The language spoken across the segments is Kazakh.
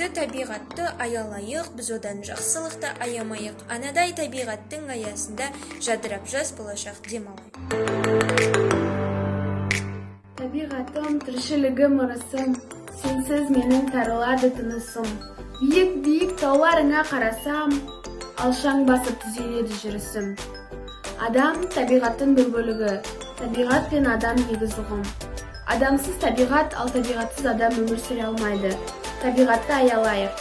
табиғатты аялайық, біз одан жақсылықты аямайық. Анадай табиғаттың аясында жадырап жас болашақ демалайық. Табиғатым, тіршілігім, ырысым, сенсіз менің тарылады тынысым. Биік тауларыңа қарасам, алшаң басып түзеледі жүрісім. Адам табиғаттың бір бөлігі, табиғат пен адам егіз ұғым. Адамсыз табиғат, ал табиғатсыз адам өмір сүре алмайды. Табиғатты аялайық.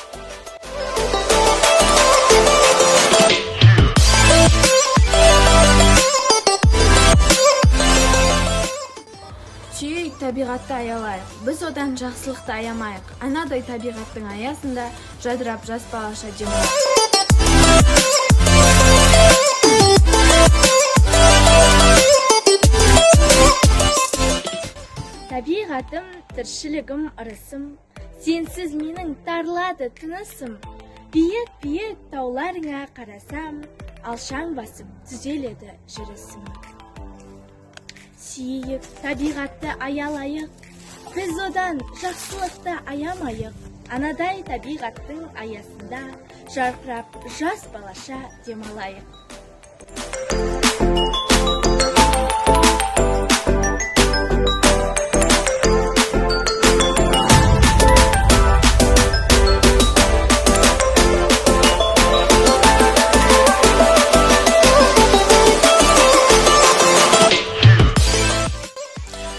Сүйейік, табиғатты аялайық. Біз одан жақсылықты аямайық. Анадай табиғаттың аясында жадырап жас балаша демалайық. Табиғатым, тіршілігім, ырысым, сенсіз менің тарылады тынысым. Биік тауларыңа қарасам, алшаң басып түзеледі жүрісім. Сүйейік, табиғатты аялайық, біз одан жақсылықты аямайық. Анадай табиғаттың аясында жарқырап жас балаша демалайық.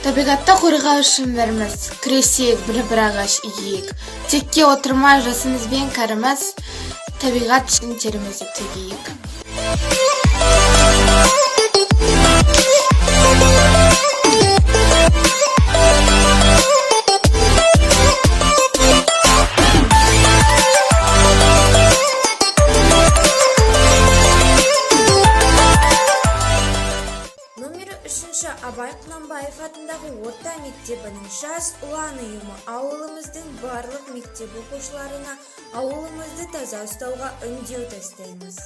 Табиғатты қорғау үшін бәріміз күресейік, бір ағаш иейік. Текке отырмай жасымызбен кәріміз, табиғат үшін терімізді төгейік. Абай Құнанбаев атындағы орта мектебінің жас ұлан ұйымы ауылымыздың барлық мектеп оқушыларына ауылымызды таза ұстауға үндеу тастаймыз.